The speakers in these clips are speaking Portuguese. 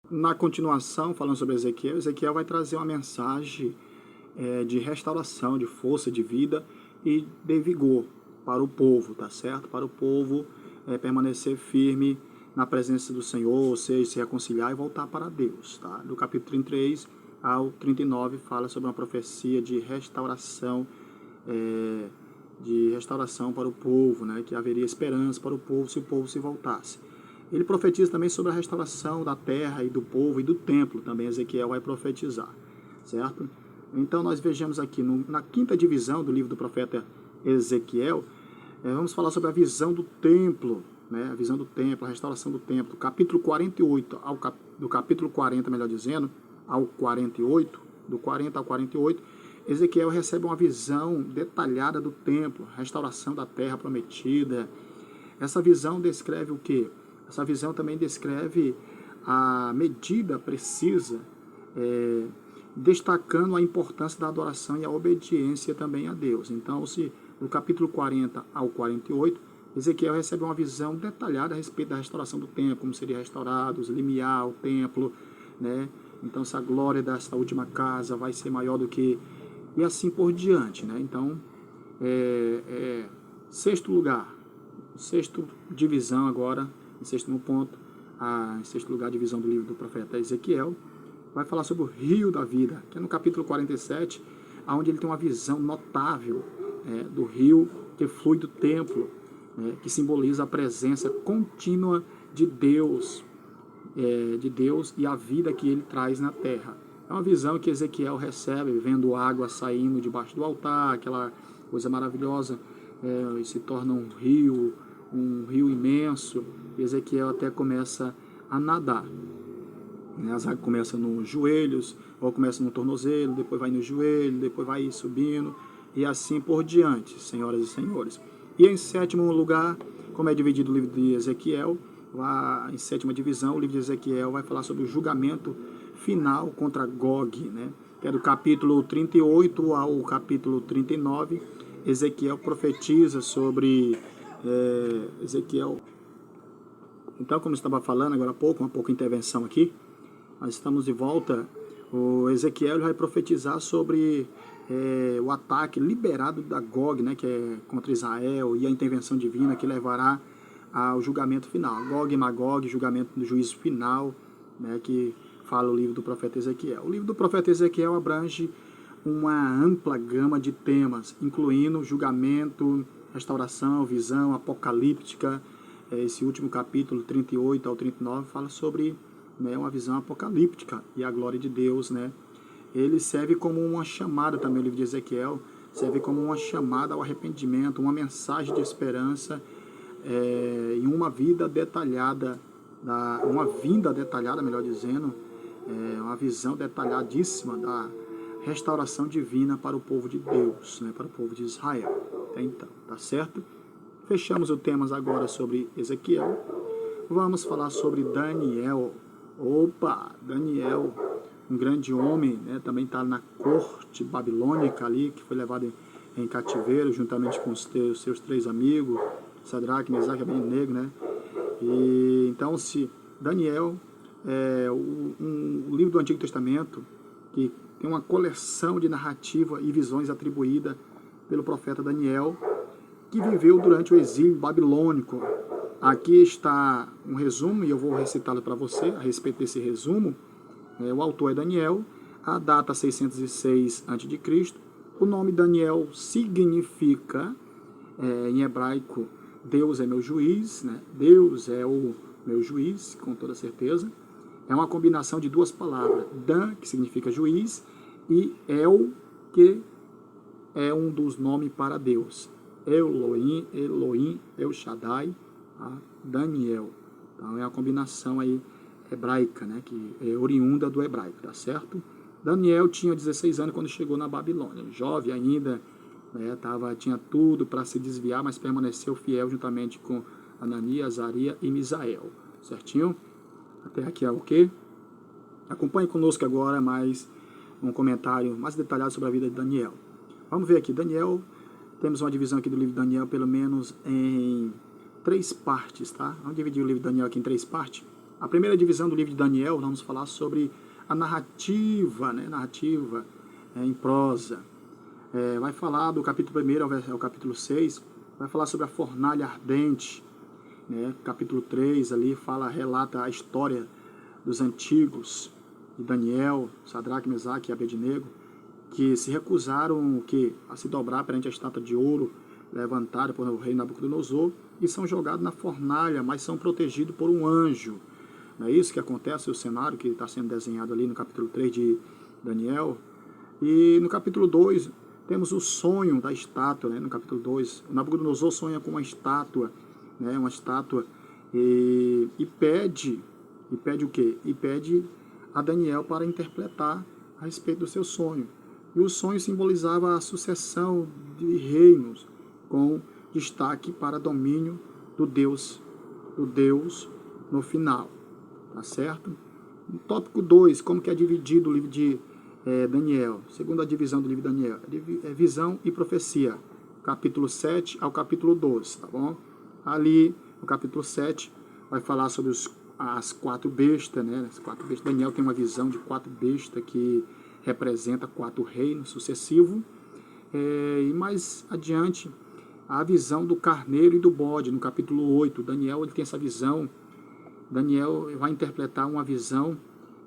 Na continuação, falando sobre Ezequiel, Ezequiel vai trazer uma mensagem de restauração, de força, de vida e de vigor para o povo, tá certo? Para o povo permanecer firme na presença do Senhor, ou seja, se reconciliar e voltar para Deus, tá? Do capítulo 33 ao 39 fala sobre uma profecia de restauração para o povo, né? Que haveria esperança para o povo se o povo se voltasse. Ele profetiza também sobre a restauração da terra e do povo e do templo, também Ezequiel vai profetizar, certo? Então nós vejamos aqui na quinta divisão do livro do profeta Ezequiel, vamos falar sobre a visão do templo, né? A visão do templo, a restauração do templo, capítulo 48, do capítulo 40, melhor dizendo, ao 48, do 40 ao 48, Ezequiel recebe uma visão detalhada do templo, restauração da terra prometida. Essa visão descreve o quê? Essa visão também descreve a medida precisa, destacando a importância da adoração e a obediência também a Deus. Então, do capítulo 40 ao 48, Ezequiel recebe uma visão detalhada a respeito da restauração do templo, como seria restaurado, os limiar, o templo, né? Então, se a glória dessa última casa vai ser maior do que... E assim por diante, né? Então, sexto lugar, sexta divisão agora, em sexto ponto, em sexto lugar, a divisão do livro do profeta Ezequiel, vai falar sobre o rio da vida, que é no capítulo 47, onde ele tem uma visão notável do rio que flui do templo, que simboliza a presença contínua de Deus e a vida que ele traz na terra. É uma visão que Ezequiel recebe, vendo água saindo debaixo do altar, aquela coisa maravilhosa, e se torna um rio imenso, e Ezequiel até começa a nadar. As águas começam nos joelhos, ou começam no tornozelo, depois vai no joelho, depois vai subindo, e assim por diante, senhoras e senhores. E em sétimo lugar, como é dividido o livro de Ezequiel, em sétima divisão, o livro de Ezequiel vai falar sobre o julgamento final contra Gog, né? Que é do capítulo 38 ao capítulo 39. Ezequiel profetiza sobre Ezequiel. Então, como eu estava falando agora há pouco, uma pouca intervenção aqui, nós estamos de volta. O Ezequiel vai profetizar sobre o ataque liberado da Gog, né, que é contra Israel, e a intervenção divina que levará ao julgamento final. Gog e Magog, julgamento do juízo final, né, que fala o livro do profeta Ezequiel. O livro do profeta Ezequiel abrange uma ampla gama de temas, incluindo julgamento, restauração, visão apocalíptica. Esse último capítulo, 38 ao 39, fala sobre uma visão apocalíptica e a glória de Deus, né? Ele serve como uma chamada também, o livro de Ezequiel, serve como uma chamada ao arrependimento, uma mensagem de esperança em uma vida detalhada, uma vinda detalhada, melhor dizendo, uma visão detalhadíssima da restauração divina para o povo de Deus, né, para o povo de Israel. Então, tá certo? Fechamos o tema agora sobre Ezequiel. Vamos falar sobre Daniel. Daniel, um grande homem, né, também está na corte babilônica ali, que foi levado em cativeiro, juntamente com os seus três amigos, Sadraque, Mesaque e Abednego, né? E então, Daniel o livro do Antigo Testamento, que tem uma coleção de narrativa e visões atribuída pelo profeta Daniel, que viveu durante o exílio babilônico. Aqui está um resumo, e eu vou recitá-lo para você a respeito desse resumo. O autor é Daniel, a data 606 a.C. O nome Daniel significa, em hebraico, Deus é meu juiz, né? Deus é o meu juiz, com toda certeza. É uma combinação de duas palavras, Dan, que significa juiz, e El, que é um dos nomes para Deus. Elohim, El Shaddai, Daniel. Então é uma combinação aí hebraica, né, que é oriunda do hebraico, tá certo? Daniel tinha 16 anos quando chegou na Babilônia, jovem ainda, né, tinha tudo para se desviar, mas permaneceu fiel juntamente com Ananias, Azaria e Misael, certinho? Até aqui é o quê? Acompanhe conosco agora mais um comentário mais detalhado sobre a vida de Daniel. Vamos ver aqui, Daniel, temos uma divisão aqui do livro de Daniel, pelo menos em 3 partes, tá? Vamos dividir o livro de Daniel aqui em 3 partes. A primeira divisão do livro de Daniel, vamos falar sobre a narrativa, né? Narrativa em prosa. Vai falar do capítulo 1 ao capítulo 6, vai falar sobre a fornalha ardente, né? Capítulo 3 ali relata a história dos antigos de Daniel, Sadraque, Mesaque e Abednego, que se recusaram a se dobrar perante a estátua de ouro levantada por o rei Nabucodonosor e são jogados na fornalha, mas são protegidos por um anjo. Não é isso que acontece, o cenário que está sendo desenhado ali no capítulo 3 de Daniel. E no capítulo 2 temos o sonho da estátua, né? No capítulo 2, o Nabucodonosor sonha com uma estátua, né? Uma estátua e pede o quê? E pede a Daniel para interpretar a respeito do seu sonho. E o sonho simbolizava a sucessão de reinos, com destaque para domínio do Deus no final. Tá certo? No tópico 2, como que é dividido o livro de Daniel? Segunda divisão do livro de Daniel. Visão e profecia. Capítulo 7 ao capítulo 12, tá bom? Ali, no capítulo 7, vai falar sobre as 4 bestas, né? As 4 bestas. Daniel tem uma visão de 4 bestas que representa 4 reinos sucessivos. E mais adiante, a visão do carneiro e do bode, no capítulo 8. Daniel ele tem essa visão. Daniel vai interpretar uma visão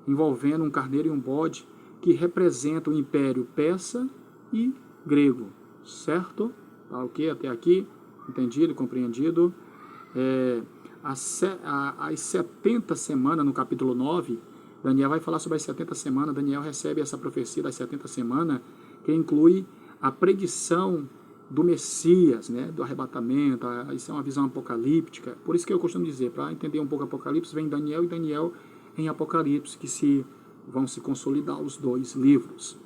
envolvendo um carneiro e um bode que representam o império persa e grego, certo? Tá ok até aqui? Entendido, compreendido? As 70 semanas, no capítulo 9, Daniel vai falar sobre as 70 semanas. Daniel recebe essa profecia das 70 semanas, que inclui a predição do Messias, né, do arrebatamento. Isso é uma visão apocalíptica. Por isso que eu costumo dizer, para entender um pouco Apocalipse, vem Daniel e Daniel em Apocalipse, que vão se consolidar os 2 livros.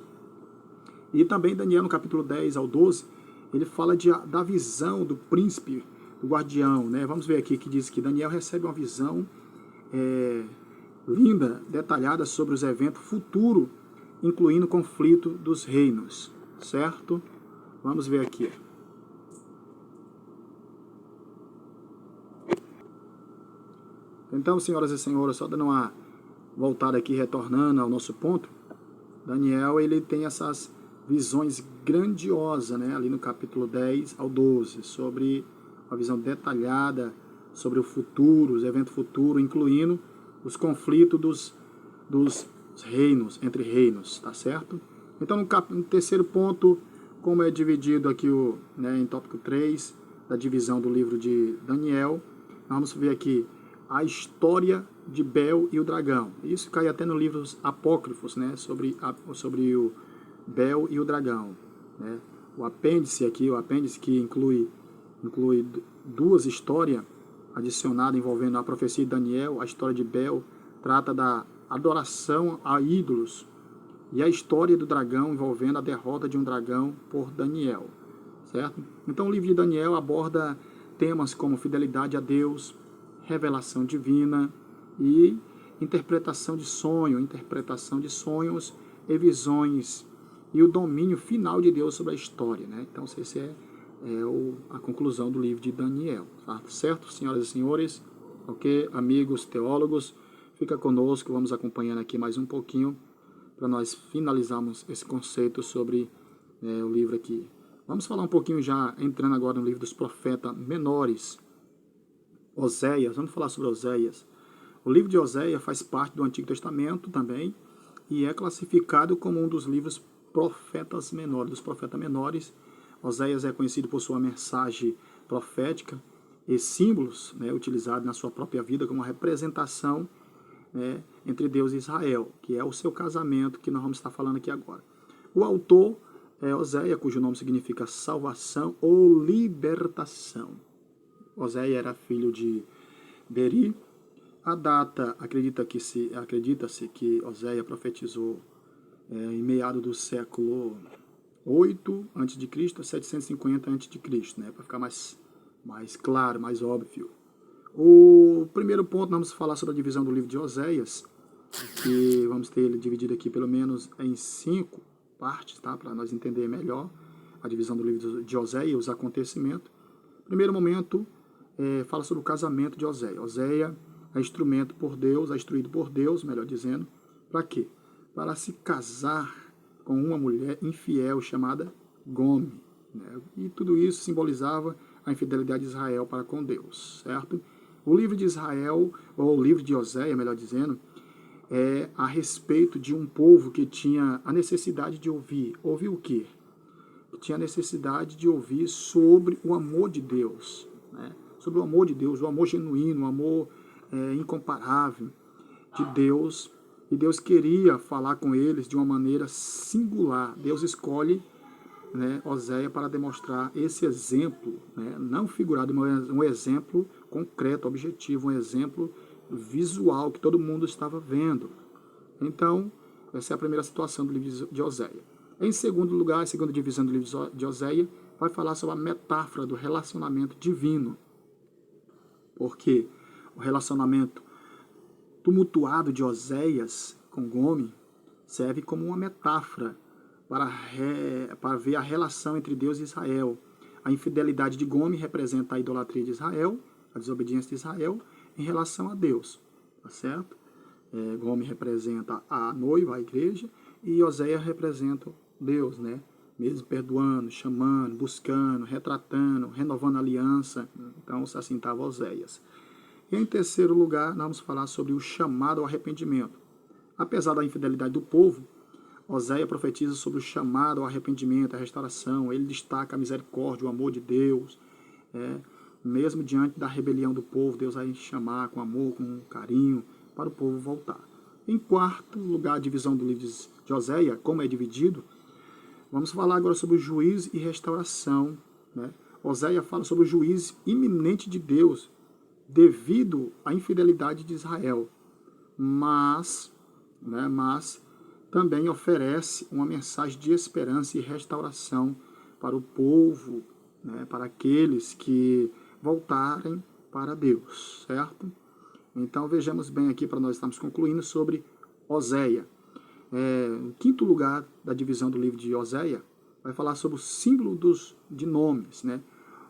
E também Daniel, no capítulo 10 ao 12, ele fala da visão do príncipe, do guardião, né? Vamos ver aqui que diz que Daniel recebe uma visão linda, detalhada sobre os eventos futuros, incluindo o conflito dos reinos, certo? Vamos ver aqui. Então, senhoras e senhores, só dando uma voltada aqui, retornando ao nosso ponto, Daniel ele tem essas visões grandiosas, né, ali no capítulo 10 ao 12, sobre uma visão detalhada sobre o futuro, os eventos futuros, incluindo os conflitos dos reinos, entre reinos, tá certo? Então, no terceiro ponto, como é dividido aqui em tópico 3, da divisão do livro de Daniel, vamos ver aqui a história de Bel e o dragão. Isso cai até no livros apócrifos, né, sobre o Bel e o dragão, né? O apêndice que inclui 2 histórias adicionadas envolvendo a profecia de Daniel. A história de Bel trata da adoração a ídolos, e a história do dragão envolvendo a derrota de um dragão por Daniel, certo? Então o livro de Daniel aborda temas como fidelidade a Deus, revelação divina e interpretação de sonhos e visões, e o domínio final de Deus sobre a história, né? Então essa é a conclusão do livro de Daniel, tá certo, senhoras e senhores? Ok, amigos teólogos, fica conosco, vamos acompanhando aqui mais um pouquinho para nós finalizarmos esse conceito sobre o livro aqui. Vamos falar um pouquinho já, entrando agora no livro dos profetas menores. Oséias, vamos falar sobre Oséias. O livro de Oséias faz parte do Antigo Testamento também e é classificado como um dos livros dos profetas menores. Oséias é conhecido por sua mensagem profética e símbolos, né, utilizados na sua própria vida como uma representação, né, entre Deus e Israel, que é o seu casamento, que nós vamos estar falando aqui agora. O autor é Oséias, cujo nome significa salvação ou libertação. Oséias era filho de Beri. A data, acredita-se que Oséias profetizou em meados do século 8 a.C., 750 a.C., né, para ficar mais claro, mais óbvio. O primeiro ponto, nós vamos falar sobre a divisão do livro de Oséias, que vamos ter ele dividido aqui pelo menos em 5 partes, tá, para nós entender melhor a divisão do livro de Oséias e os acontecimentos. Primeiro momento, fala sobre o casamento de Oséias. Oséias é instrumento por Deus, é instruído por Deus, melhor dizendo, para quê? Para se casar com uma mulher infiel chamada Gomer, né? E tudo isso simbolizava a infidelidade de Israel para com Deus, certo? O livro de Israel, ou o livro de Oséia, melhor dizendo, é a respeito de um povo que tinha a necessidade de ouvir. Ouvir o quê? Tinha a necessidade de ouvir sobre o amor de Deus, né? Sobre o amor de Deus, o amor genuíno, o amor incomparável de Deus. E Deus queria falar com eles de uma maneira singular. Deus escolhe, né, Oséia para demonstrar esse exemplo, né, não figurado, mas um exemplo concreto, objetivo, um exemplo visual que todo mundo estava vendo. Então, essa é a primeira situação do livro de Oséia. Em segundo lugar, a segunda divisão do livro de Oséia vai falar sobre a metáfora do relacionamento divino. Porque o relacionamento tumultuado de Oséias com Gomer serve como uma metáfora para ver a relação entre Deus e Israel. A infidelidade de Gomer representa a idolatria de Israel, a desobediência de Israel em relação a Deus, tá certo? Gomer representa a noiva, a igreja, e Oséias representa Deus, né? Mesmo perdoando, chamando, buscando, retratando, renovando a aliança. Então, assim estava Oséias. E em terceiro lugar, nós vamos falar sobre o chamado ao arrependimento. Apesar da infidelidade do povo, Oséias profetiza sobre o chamado ao arrependimento, à restauração. Ele destaca a misericórdia, o amor de Deus. Mesmo diante da rebelião do povo, Deus vai chamar com amor, com carinho, para o povo voltar. Em quarto lugar, a divisão do livro de Oséias, como é dividido, vamos falar agora sobre o juízo e restauração, né? Oséias fala sobre o juízo iminente de Deus, devido à infidelidade de Israel, mas também oferece uma mensagem de esperança e restauração para o povo, né, para aqueles que voltarem para Deus, certo? Então vejamos bem aqui, para nós estarmos concluindo, sobre Oséias. Em quinto lugar da divisão do livro de Oséias, vai falar sobre o símbolo de nomes, né?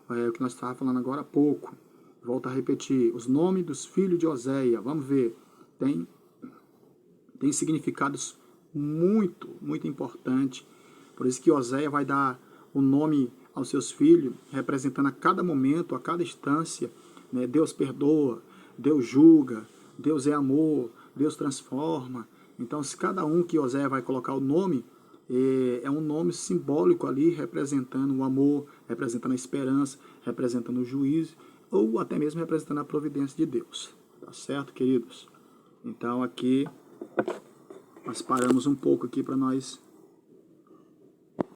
O que nós estávamos falando agora há pouco. Volto a repetir, os nomes dos filhos de Oséias, vamos ver, tem significados muito, muito importantes. Por isso que Oséias vai dar o nome aos seus filhos, representando a cada momento, a cada instância, né? Deus perdoa, Deus julga, Deus é amor, Deus transforma. Então, se cada um que Oséias vai colocar o nome, é um nome simbólico ali, representando o amor, representando a esperança, representando o juízo, ou até mesmo representando a providência de Deus. Tá certo, queridos? Então, aqui nós paramos um pouco aqui para nós